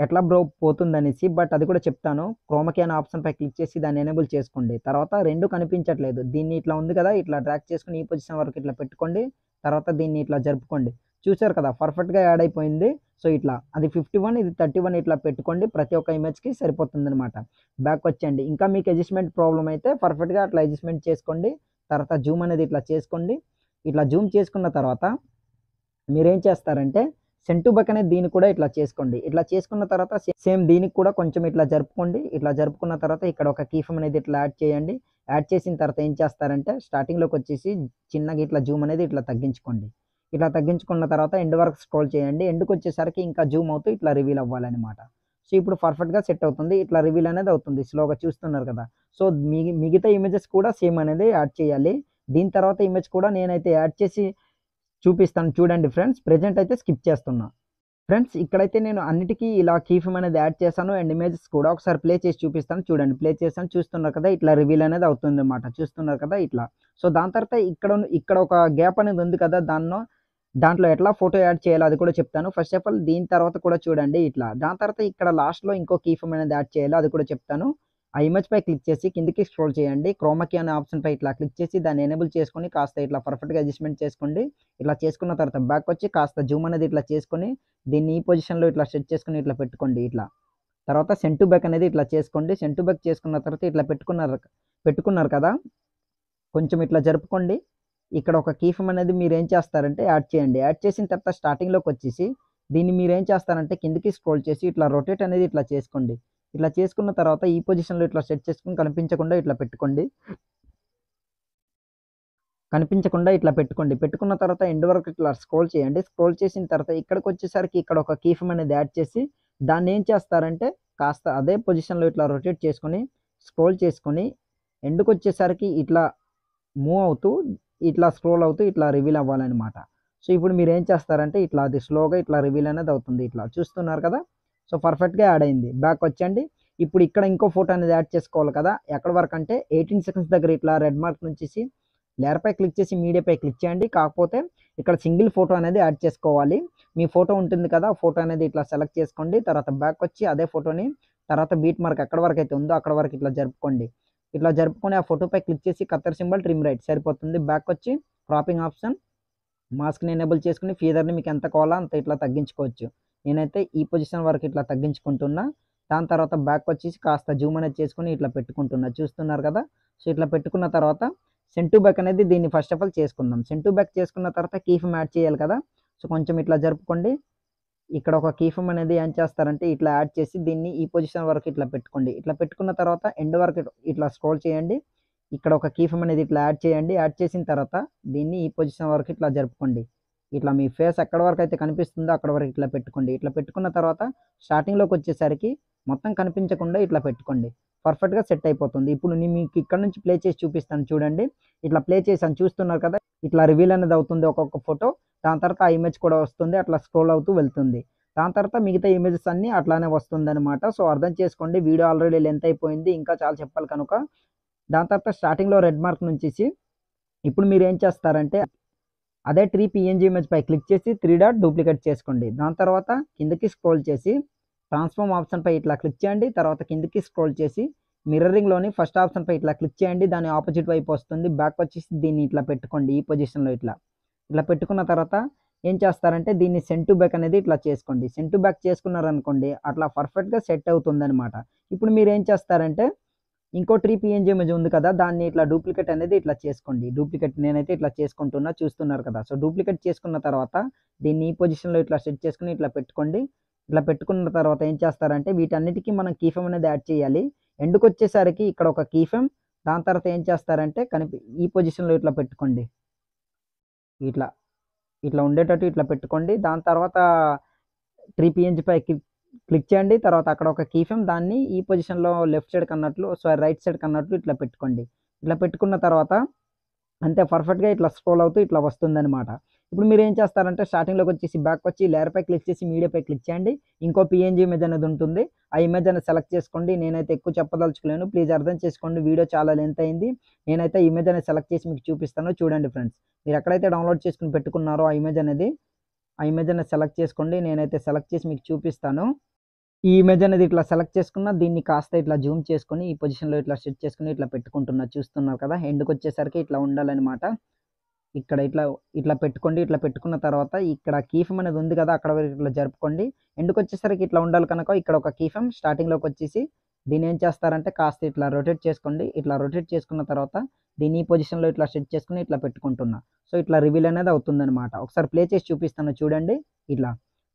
ఎట్లా బ్రో పోతుందనేసి. బట్ అది కూడా చెప్తాను. క్రోమా అనే ఆప్షన్‌పై క్లిక్ చేసి దాన్ని ఎనేబుల్ చేసుకోండి. తర్వాత 2 కనిపించట్లేదు. దీన్ని ఇట్లా ఉంది కదా! ఇట్లా డ్రాగ్ చేసుకొని ఈ పొజిషన్ వరకు ఇట్లా పెట్టుకోండి. తర్వాత దీన్ని ఇట్లా జరుపుకోండి. చూసారు కదా! పర్ఫెక్ట్‌గా యాడ్ అయిపోయింది. సో, ఇట్లా అది 51 ఇది 31 ఇట్లా పెట్టుకోండి. ప్రతి ఒక్క ఇమేజ్‌కి సరిపోతుందనమాట. బ్యాక్ వచ్చేయండి. ఇంకా మీకు అడ్జస్ట్‌మెంట్ ప్రాబ్లమ్ అయితే పర్ఫెక్ట్‌గా అట్లా అడ్జస్ట్‌మెంట్ చేసుకోండి. తర్వాత జూమ్ అనేది ఇట్లా చేసుకోండి. ఇట్లా జూమ్ చేసుకున్న తర్వాత మీరేం చేస్తారంటే సెండ్ టు బ్యాక్ అనేది దీన్ని కూడా ఇట్లా చేసుకోండి. ఇట్లా చేసుకున్న తర్వాత సేమ్ దీనికి కూడా కొంచెం ఇట్లా జరుపుకోండి. ఇట్లా జరుపుకున్న తర్వాత ఇక్కడ ఒక కీ ఫ్రేమ్ అనేది ఇట్లా యాడ్ చేయండి. యాడ్ చేసిన తర్వాత ఏం చేస్తారంటే స్టార్టింగ్‌లోకి వచ్చేసి చిన్నగా ఇట్లా జూమ్ అనేది ఇట్లా తగ్గించుకోండి. ఇట్లా తగ్గించుకున్న తర్వాత ఎండ్ వరకు స్క్రోల్ చేయండి. ఎండ్‌కొచ్చేసరికి ఇంకా జూమ్ అవుతూ ఇట్లా రివీల్ అవ్వాలనమాట. సో, ఇప్పుడు పర్ఫెక్ట్‌గా సెట్ అవుతుంది. ఇట్లా రివీల్ అనేది అవుతుంది. స్లోగా చూస్తున్నారు కదా! సో, మిగతా ఇమేజెస్ కూడా సేమ్ అనేది యాడ్ చేయాలి. దీని తర్వాత ఇమేజ్ కూడా నేనైతే యాడ్ చేసి చూపిస్తాను చూడండి ఫ్రెండ్స్. ప్రెజెంట్ అయితే స్కిప్ చేస్తున్నా. ఫ్రెండ్స్ ఇక్కడైతే నేను అన్నిటికి ఇలా కీ ఫ్రేమ్ అనేది యాడ్ చేశాను. అండ్ ఇమేజెస్ కూడా ఒకసారి ప్లే చేసి చూపిస్తాను చూడండి. ప్లే చేశాను చూస్తున్నారు కదా! ఇట్లా రివీల్ అనేది అవుతుందన్నమాట. చూస్తున్నారు కదా! ఇట్లా. సో, దాని తర్వాత ఇక్కడ ఒక గ్యాప్ అనేది ఉంది కదా! దాంట్లో ఎట్లా ఫోటో యాడ్ చేయాలో అది కూడా చెప్తాను. ఫస్ట్ ఆఫ్ ఆల్ దీని తర్వాత కూడా చూడండి ఇట్లా. దాని తర్వాత ఇక్కడ లాస్ట్‌లో ఇంకో కీ ఫ్రేమ్ అనేది యాడ్ చేయాలో అది కూడా చెప్తాను. ఆ ఇమేజ్‌పై క్లిక్ చేసి కిందకి స్క్రోల్ చేయండి. క్రోమా కీ అనే ఆప్షన్‌పై ఇట్లా క్లిక్ చేసి దాన్ని ఎనేబుల్ చేసుకొని కాస్త ఇట్లా పర్ఫెక్ట్‌గా అడ్జస్ట్‌మెంట్ చేసుకోండి. ఇట్లా చేసుకున్న తర్వాత బ్యాకొచ్చి కాస్త జూమ్ అనేది ఇట్లా చేసుకొని దీన్ని ఈ పొజిషన్‌లో ఇట్లా సెట్ చేసుకొని ఇట్లా పెట్టుకోండి ఇట్లా. తర్వాత సెండ్ టు బ్యాక్ అనేది ఇట్లా చేసుకోండి. సెండ్ టు బ్యాక్ చేసుకున్న తర్వాత ఇట్లా పెట్టుకున్నారు కదా! కొంచెం ఇట్లా జరుపుకోండి. ఇక్కడ ఒక కీ ఫ్రేమ్ అనేది మీరేం చేస్తారంటే యాడ్ చేయండి. యాడ్ చేసిన తర్వాత స్టార్టింగ్‌లోకొచ్చేసి దీన్ని మీరేం చేస్తారంటే కిందకి స్క్రోల్ చేసి ఇట్లా రొటేట్ అనేది ఇట్లా చేసుకోండి. ఇట్లా చేసుకున్న తర్వాత ఈ పొజిషన్‌లో ఇట్లా సెట్ చేసుకొని కనిపించకుండా ఇట్లా పెట్టుకోండి. కనిపించకుండా ఇట్లా పెట్టుకోండి. పెట్టుకున్న తర్వాత ఎండ్ వరకు ఇట్లా స్క్రోల్ చేయండి. స్క్రోల్ చేసిన తర్వాత ఇక్కడికొచ్చేసరికి ఇక్కడ ఒక కీ ఫ్రేమ్ అనేది యాడ్ చేసి దాన్నేం చేస్తారంటే కాస్త అదే పొజిషన్‌లో ఇట్లా రొటేట్ చేసుకొని, స్క్రోల్ చేసుకొని ఎండ్‌కొచ్చేసరికి ఇట్లా మూవ్ అవుతూ, ఇట్లా స్క్రోల్ అవుతూ ఇట్లా రివీల్ అవ్వాలనమాట. సో, ఇప్పుడు మీరేం చేస్తారంటే ఇట్లా అది స్లోగా ఇట్లా రివీల్ అనేది అవుతుంది ఇట్లా. చూస్తున్నారు కదా! సో, పర్ఫెక్ట్‌గా యాడ్ అయింది. బ్యాకొచ్చండి. ఇప్పుడు ఇక్కడ ఇంకో ఫోటో అనేది యాడ్ చేసుకోవాలి కదా! ఎక్కడి వరకంటే 18 సెకండ్స్ దగ్గర ఇట్లా రెడ్ మార్క్ నుంచేసి లేయర్‌పై క్లిక్ చేసి మీడియాపై క్లిక్ చేయండి. కాకపోతే ఇక్కడ సింగిల్ ఫోటో అనేది యాడ్ చేసుకోవాలి. మీ ఫోటో ఉంటుంది కదా! ఆ ఫోటో అనేది ఇట్లా సెలెక్ట్ చేసుకోండి. తర్వాత బ్యాకొచ్చి అదే ఫోటోని తర్వాత బీట్ మార్క్ ఎక్కడి వరకైతే ఉందో అక్కడి వరకు ఇట్లా జరుపుకోండి. ఇట్లా జరుపుకొని ఆ ఫోటోపై క్లిక్ చేసి కత్తెర సింబల్ ట్రిమ్ రైట్ సరిపోతుంది. బ్యాకొచ్చి క్రాపింగ్ ఆప్షన్ మాస్క్‌ని ఎనేబుల్ చేసుకొని ఫీదర్‌ని మీకు ఎంత కావాలో అంత ఇట్లా తగ్గించుకోవచ్చు. నేనైతే ఈ పొజిషన్ వరకు ఇట్లా తగ్గించుకుంటున్నా. దాని తర్వాత బ్యాకొచ్చేసి కాస్త జూమ్ అనేది చేసుకొని ఇట్లా పెట్టుకుంటున్నా. చూస్తున్నారు కదా! సో, ఇట్లా పెట్టుకున్న తర్వాత సెండ్ టు బ్యాక్ అనేది దీన్ని ఫస్ట్ ఆఫ్ ఆల్ చేసుకుందాం. సెండ్ టు బ్యాక్ చేసుకున్న తర్వాత కీ ఫ్రేమ్ యాడ్ చేయాలి కదా! సో, కొంచెం ఇట్లా జరుపుకోండి. ఇక్కడ ఒక కీ ఫ్రేమ్ అనేది ఏం చేస్తారంటే ఇట్లా యాడ్ చేసి దీన్ని ఈ పొజిషన్ వరకు ఇట్లా పెట్టుకోండి. ఇట్లా పెట్టుకున్న తర్వాత ఎండ్ వరకు ఇట్లా స్క్రోల్ చేయండి. ఇక్కడ ఒక కీ ఫ్రేమ్ అనేది ఇట్లా యాడ్ చేయండి. యాడ్ చేసిన తర్వాత దీన్ని ఈ పొజిషన్ వరకు ఇట్లా జరుపుకోండి. ఇట్లా మీ ఫేస్ ఎక్కడి వరకైతే కనిపిస్తుందో అక్కడి వరకు ఇట్లా పెట్టుకోండి. ఇట్లా పెట్టుకున్న తర్వాత స్టార్టింగ్‌లోకొచ్చేసరికి మొత్తం కనిపించకుండా ఇట్లా పెట్టుకోండి. పర్ఫెక్ట్‌గా సెట్ అయిపోతుంది. ఇప్పుడు నేను మీకు ఇక్కడ నుంచి ప్లే చేసి చూపిస్తాను చూడండి. ఇట్లా ప్లే చేశాను చూస్తున్నారు కదా! ఇట్లా రివీల్ అనేది అవుతుంది ఒక్కొక్క ఫోటో. దాని తర్వాత ఆ ఇమేజ్ కూడా వస్తుంది. అట్లా స్క్రోల్ అవుతూ వెళ్తుంది. దాని తర్వాత మిగతా ఇమేజెస్ అన్నీ అట్లానే వస్తుందనమాట. సో, అర్థం చేసుకోండి. వీడియో ఆల్రెడీ లెంత్ అయిపోయింది. ఇంకా చాలా చెప్పాలి కనుక. దాని తర్వాత స్టార్టింగ్‌లో రెడ్ మార్క్ నుంచేసి ఇప్పుడు మీరేం చేస్తారంటే అదే ట్రీ పీఎన్‌జీ ఇమేజ్‌పై క్లిక్ చేసి 3 డాట్ డూప్లికేట్ చేసుకోండి. దాని తర్వాత కిందకి స్క్రోల్ చేసి ట్రాన్స్‌ఫార్మ్ ఆప్షన్‌పై ఇట్లా క్లిక్ చేయండి. తర్వాత కిందకి స్క్రోల్ చేసి మిర్రరింగ్‌లోని ఫస్ట్ ఆప్షన్‌పై ఇట్లా క్లిక్ చేయండి. దాని ఆపోజిట్ వైపు వస్తుంది. బ్యాకొచ్చేసి దీన్ని ఇట్లా పెట్టుకోండి. ఈ పొజిషన్‌లో ఇట్లా. ఇట్లా పెట్టుకున్న తర్వాత ఏం చేస్తారంటే దీన్ని సెండ్ టు బ్యాక్ అనేది ఇట్లా చేసుకోండి. సెండ్ టు బ్యాక్ చేసుకున్నారనుకోండి అట్లా పర్ఫెక్ట్‌గా సెట్ అవుతుందనమాట. ఇప్పుడు మీరేం చేస్తారంటే ఇంకో ట్రీ పీఎన్‌జీ ఇమేజ్ ఉంది కదా! దాన్ని ఇట్లా డూప్లికేట్ అనేది ఇట్లా చేసుకోండి. డూప్లికేట్ నేనైతే ఇట్లా చేసుకుంటున్నా చూస్తున్నారు కదా! సో, డూప్లికేట్ చేసుకున్న తర్వాత దీన్ని ఈ పొజిషన్‌లో ఇట్లా సెట్ చేసుకొని ఇట్లా పెట్టుకోండి. ఇట్లా పెట్టుకున్న తర్వాత ఏం చేస్తారంటే వీటన్నిటికి మనం కీ ఫ్రేమ్ అనేది యాడ్ చేయాలి. ఎండ్‌కొచ్చేసరికి ఇక్కడ ఒక కీ ఫ్రేమ్ దాని తర్వాత ఏం చేస్తారంటే ఈ పొజిషన్‌లో ఇట్లా పెట్టుకోండి. ఇట్లా, ఇట్లా ఉండేటట్టు ఇట్లా పెట్టుకోండి. దాని తర్వాత ట్రీ పీఎన్‌జీపై క్లిక్ చేయండి. తర్వాత అక్కడ ఒక కీ ఫ్రేమ్ దాన్ని ఈ పొజిషన్‌లో లెఫ్ట్ సైడ్‌కి అన్నట్లు రైట్ సైడ్‌కి అన్నట్లు ఇట్లా పెట్టుకోండి. ఇట్లా పెట్టుకున్న తర్వాత అంతే పర్ఫెక్ట్‌గా ఇట్లా స్క్రోల్ అవుతూ ఇట్లా వస్తుందనమాట. ఇప్పుడు మీరేం చేస్తారంటే స్టార్టింగ్‌లోకొచ్చేసి బ్యాకొచ్చి లేయర్‌పై క్లిక్ చేసి మీడియాపై క్లిక్ చేయండి. ఇంకో పీఎన్‌జీ ఇమేజ్ అనేది ఉంటుంది. ఆ ఇమేజ్ అనేది సెలెక్ట్ చేసుకోండి. నేనైతే ఎక్కువ చెప్పదలుచుకోలేను. ప్లీజ్ అర్థం చేసుకోండి. వీడియో చాలా లెంత్ అయింది. నేనైతే ఇమేజ్ అనేది సెలెక్ట్ చేసి మీకు చూపిస్తాను. చూడండి ఫ్రెండ్స్. మీరు ఎక్కడైతే డౌన్‌లోడ్ చేసుకొని పెట్టుకున్నారో ఆ ఇమేజ్ అనేది సెలెక్ట్ చేసుకోండి. నేనైతే సెలెక్ట్ చేసి మీకు చూపిస్తాను. ఈ ఇమేజ్ అనేది ఇట్లా సెలెక్ట్ చేసుకున్న దీన్ని కాస్త ఇట్లా జూమ్ చేసుకొని ఈ పొజిషన్‌లో ఇట్లా సెట్ చేసుకొని ఇట్లా పెట్టుకుంటున్నా. చూస్తున్నారు కదా! ఎండ్‌కొచ్చేసరికి ఇట్లా ఉండాలనమాట. ఇక్కడ ఇట్లా పెట్టుకోండి. ఇట్లా పెట్టుకున్న తర్వాత ఇక్కడ కీ ఫ్రేమ్ అనేది ఉంది కదా! అక్కడ వరకు ఇట్లా జరుపుకోండి. ఎండ్‌కొచ్చేసరికి ఇట్లా ఉండాలి కనుక ఇక్కడ ఒక కీ ఫ్రేమ్ స్టార్టింగ్‌లోకొచ్చేసి దీన్ని ఏం చేస్తారంటే కాస్త ఇట్లా రొటేట్ చేసుకోండి. ఇట్లా రొటేట్ చేసుకున్న తర్వాత దీన్ని ఈ పొజిషన్‌లో ఇట్లా సెట్ చేసుకొని ఇట్లా పెట్టుకుంటున్నా. సో, ఇట్లా రివీల్ అనేది అవుతుందనమాట. ఒకసారి ప్లే చేసి చూపిస్తాను చూడండి. ఇట్లా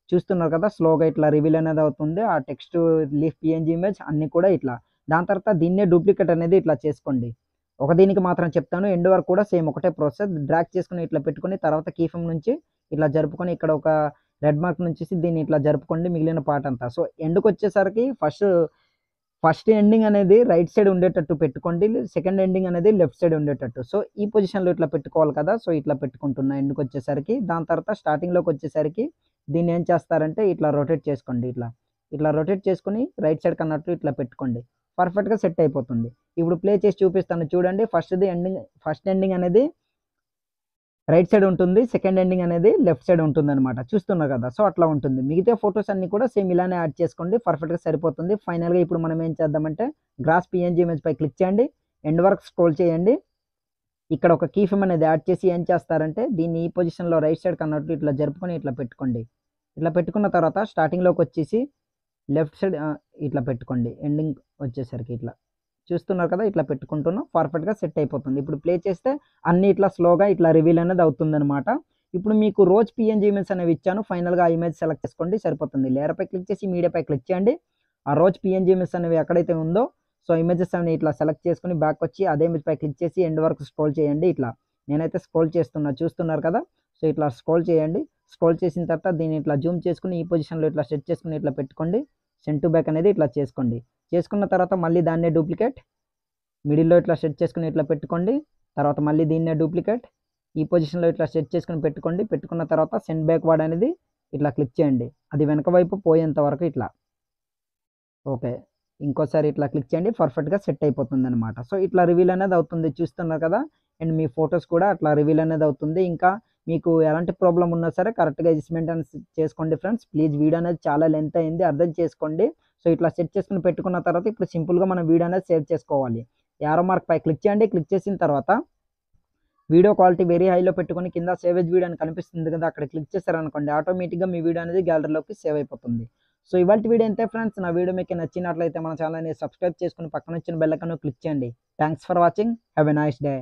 చూస్తున్నారు కదా! స్లోగా ఇట్లా రివీల్ అనేది అవుతుంది. ఆ టెక్స్ట్, లీఫ్ పీఎన్‌జీ ఇమేజ్ అన్నీ కూడా ఇట్లా. దాని తర్వాత దీన్నే డూప్లికేట్ అనేది ఇట్లా చేసుకోండి. ఒక దీనికి మాత్రం చెప్తాను. ఎండ్ వరకు కూడా సేమ్ ఒకటే ప్రాసెస్. డ్రాగ్ చేసుకొని ఇట్లా పెట్టుకొని తర్వాత కీ ఫ్రేమ్ నుంచి ఇట్లా జరుపుకొని ఇక్కడ ఒక రెడ్ మార్క్ నుంచేసి దీన్ని ఇట్లా జరుపుకోండి మిగిలిన పార్ట్ అంతా. సో, ఎండ్‌కొచ్చేసరికి ఫస్ట్ ఎండింగ్ అనేది రైట్ సైడ్ ఉండేటట్టు పెట్టుకోండి. సెకండ్ ఎండింగ్ అనేది లెఫ్ట్ సైడ్ ఉండేటట్టు. సో, ఈ పొజిషన్‌లో ఇట్లా పెట్టుకోవాలి కదా! సో, ఇట్లా పెట్టుకుంటున్నా ఎండ్‌కొచ్చేసరికి. దాని తర్వాత స్టార్టింగ్‌లోకొచ్చేసరికి దీన్ని ఏం చేస్తారంటే ఇట్లా రొటేట్ చేసుకోండి ఇట్లా. ఇట్లా రొటేట్ చేసుకొని రైట్ సైడ్‌కి అన్నట్టు ఇట్లా పెట్టుకోండి. పర్ఫెక్ట్‌గా సెట్ అయిపోతుంది. ఇప్పుడు ప్లే చేసి చూపిస్తాను చూడండి. ఫస్ట్ ఎండింగ్ అనేది రైట్ సైడ్ ఉంటుంది. సెకండ్ ఎండింగ్ అనేది లెఫ్ట్ సైడ్ ఉంటుందనమాట. చూస్తున్నారు కదా! సో, అట్లా ఉంటుంది. మిగతా ఫోటోస్ అన్నీ కూడా సేమ్ ఇలానే యాడ్ చేసుకోండి. పర్ఫెక్ట్‌గా సరిపోతుంది. ఫైనల్‌గా ఇప్పుడు మనం ఏం చేద్దామంటే గ్రాస్ పీఎన్‌జీ ఇమేజ్ పై క్లిక్ చేయండి. ఎండ్ వరకు స్క్రోల్ చేయండి. ఇక్కడ ఒక కీ ఫ్రేమ్ అనేది యాడ్ చేసి ఏం చేస్తారంటే దీన్ని ఈ పొజిషన్‌లో రైట్ సైడ్‌కి అన్నట్టు ఇట్లా జరుపుకొని ఇట్లా పెట్టుకోండి. ఇట్లా పెట్టుకున్న తర్వాత స్టార్టింగ్‌లోకొచ్చేసి లెఫ్ట్ సైడ్ ఇట్లా పెట్టుకోండి. ఎండింగ్ వచ్చేసరికి ఇట్లా. చూస్తున్నారు కదా! ఇట్లా పెట్టుకుంటున్నాం. పర్ఫెక్ట్‌గా సెట్ అయిపోతుంది. ఇప్పుడు ప్లే చేస్తే అన్నీ ఇట్లా స్లోగా ఇట్లా రివీల్ అనేది అవుతుందనమాట. ఇప్పుడు మీకు రోజ్ పీఎన్‌జీ ఇమేజ్ అనేవి ఇచ్చాను. ఫైనల్‌గా ఆ ఇమేజ్ సెలెక్ట్ చేసుకోండి సరిపోతుంది. లేయర్‌పై క్లిక్ చేసి మీడియాపై క్లిక్ చేయండి. ఆ రోజ్ పీఎన్‌జీ ఇమేజ్ అనేవి ఎక్కడైతే ఉందో సో, ఇమేజెస్ అన్ని ఇట్లా సెలెక్ట్ చేసుకొని బ్యాకొచ్చి అదే ఇమేజ్‌పై క్లిక్ చేసి ఎండ్ వరకు స్క్రోల్ చేయండి ఇట్లా. నేనైతే స్క్రోల్ చేస్తున్నా చూస్తున్నారు కదా! సో, ఇట్లా స్క్రోల్ చేయండి. స్క్రోల్ చేసిన తర్వాత దీన్ని ఇట్లా జూమ్ చేసుకొని ఈ పొజిషన్‌లో ఇట్లా సెట్ చేసుకొని ఇట్లా పెట్టుకోండి. సెండ్ టు బ్యాక్ అనేది ఇట్లా చేసుకోండి. చేసుకున్న తర్వాత మళ్ళీ దాన్నే డూప్లికేట్ మిడిల్‌లో ఇట్లా సెట్ చేసుకొని ఇట్లా పెట్టుకోండి. తర్వాత మళ్ళీ దీన్నే డూప్లికేట్ ఈ పొజిషన్‌లో ఇట్లా సెట్ చేసుకొని పెట్టుకోండి. పెట్టుకున్న తర్వాత సెండ్ బ్యాక్‌వర్డ్ అనేది ఇట్లా క్లిక్ చేయండి. అది వెనక వైపు పోయేంత వరకు ఇట్లా. ఓకే. ఇంకోసారి ఇట్లా క్లిక్ చేయండి. పర్ఫెక్ట్‌గా సెట్ అయిపోతుందనమాట. సో, ఇట్లా రివీల్ అనేది అవుతుంది. చూస్తున్నారు కదా! అండ్ మీ ఫోటోస్ కూడా అట్లా రివీల్ అనేది అవుతుంది. ఇంకా మీకు ఎలాంటి ప్రాబ్లమ్ ఉన్నా సరే కరెక్ట్‌గా మెయింటెనెన్స్ చేసుకోండి ఫ్రెండ్స్. ప్లీజ్ వీడియో అనేది చాలా లెంత్ అయింది. అర్థం చేసుకోండి. సో, ఇట్లా సెట్ చేసుకొని పెట్టుకున్న తర్వాత ఇప్పుడు సింపుల్‌గా మనం వీడియో అనేది సేవ్ చేసుకోవాలి. యారో మార్క్ పై క్లిక్ చేయండి. క్లిక్ చేసిన తర్వాత వీడియో క్వాలిటీ వెరీ హైలో పెట్టుకొని కింద సేవ్ యాస్ వీడియో అని కనిపిస్తుంది కదా! అక్కడ క్లిక్ చేశారనుకోండి ఆటోమేటిక్‌గా మీ వీడియో అనేది గ్యాలరీలోకి సేవ్ అయిపోతుంది. సో, ఇవాల్టి వీడియో ఇంతే ఫ్రెండ్స్. నా వీడియో మీకు నచ్చినట్లయితే మన ఛానెల్‌ని సబ్స్క్రైబ్ చేసుకొని పక్కన వచ్చిన బెల్ ఐకాన్ క్లిక్ చేయండి. Thanks for watching. Have a nice day.